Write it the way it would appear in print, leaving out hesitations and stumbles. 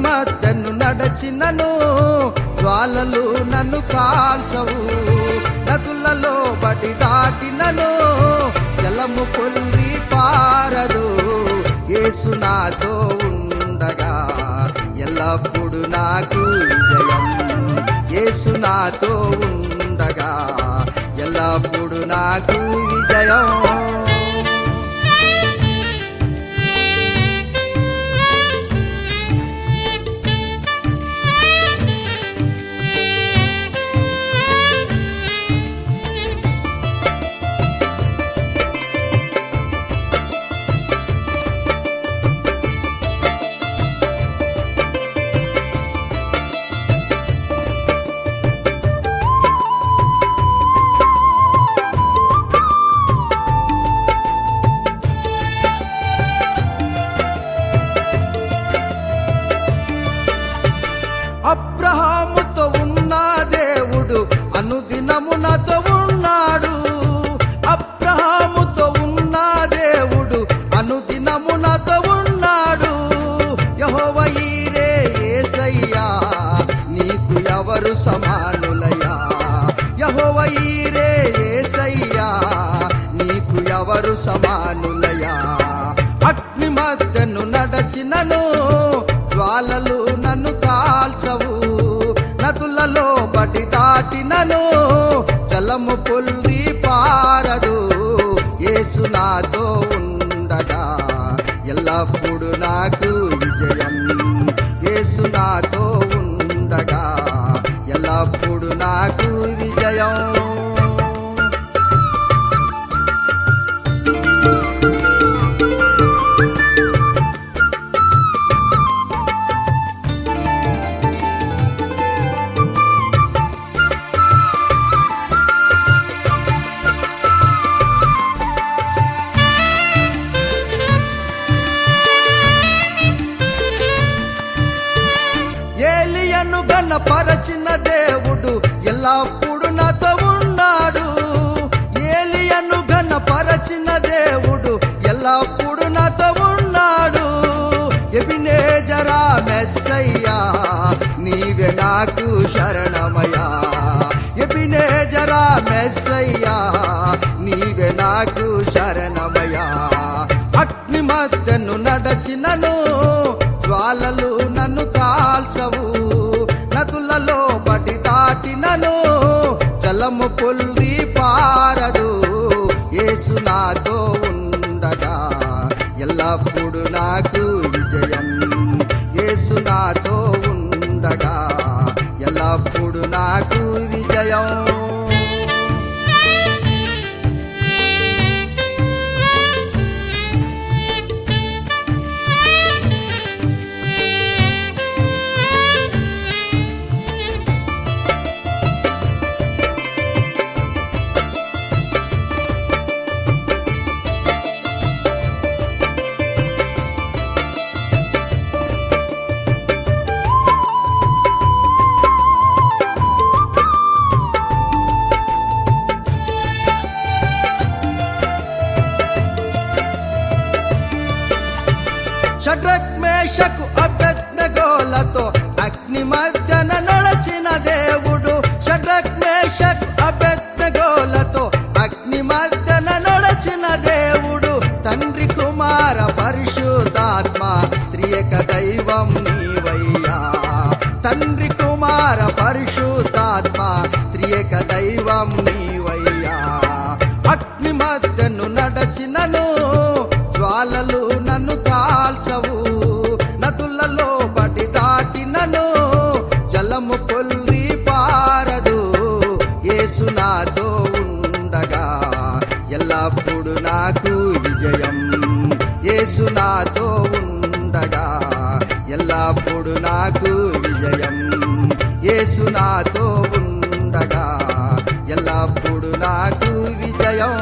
మధ్యను నడచినను జ్వాలలు నన్ను కాల్చవు. నదులలో బడి దాటినను జలము పొల్లి పారదు. యేసు నాతో ఉండగా ఎల్లప్పుడు నాకు విజయం. యేసు నాతో ఉండగా ఎల్లప్పుడు నాకు విజయం. అబ్రహాముతో ఉన్న దేవుడు అనుదినము నాతో ఉన్నాడు. అబ్రహాముతో ఉన్న దేవుడు అనుదినము నాతో ఉన్నాడు. యెహోవా ఈరే యేసయ్యా నీకు ఎవరు సమానులయ్యా. యెహోవా ఈరే యేసయ్యా నీకు ఎవరు సమానులయ్యా. అగ్ని మధ్యను నడచినను జ్వాలలు నన్ను కాల్చవు. నదులలో బడి దాటినను జలము పొల్లి పారదు. యేసు నాతో ఉండగా ఎల్లప్పుడు నాకు విజయం. యేసు నాతో ఉండగా ఎల్లప్పుడు నాకు విజయం. ఏలియాను ఘనపరచిన దేవుడు ఎల్లప్పుడు నాతో ఉన్నాడు. ఏలియాను ఘనపరచిన దేవుడు ఎల్లప్పుడు నాతో ఉన్నాడు. ఎబినేజరా మెస్సయ్యా నీవే నాకు శరణమయ్యా. ఎబినేజరా మెస్సయ్యా నీవే నాకు శరణమయ్యా. అగ్ని మధ్యను నడచినను జ్వాలలు నన్ను కాల్చవు. నదులలో బడి దాటినను జలము పొల్లి పారదు. యేసు నాతో ఉండగా ఎల్లప్పుడు నాకు విజయం. యేసు నాతో ఉండగా ఎల్లప్పుడు నాకు విజయం. షడ్రక్ మేషకు అబేద్నెగోలతో అగ్ని మధ్యన నడచిన దేవుడు. షడ్రక్ మేషకు అబేద్నెగోలతో అగ్ని మధ్యన నడచిన దేవుడు. తండ్రి కుమార పరిశుద్ధాత్మ త్రియేక దైవం నీవయ్యా. తండ్రి కుమార పరిశుద్ధాత్మ త్రియేక దైవం నీవయ్యా. అగ్ని మధ్యను నడచినను జ్వాలలు నన్ను కాల్చవు. నదులలో బడి దాటినను జలము పొల్లి పారదు. యేసు నాతో ఉండగా ఎల్లప్పుడు నాకు విజయం. యేసు నాతో ఉండగా ఎల్లప్పుడు నాకు విజయం. యేసు నాతో ఉండగా ఎల్లప్పుడు నాకు విజయం.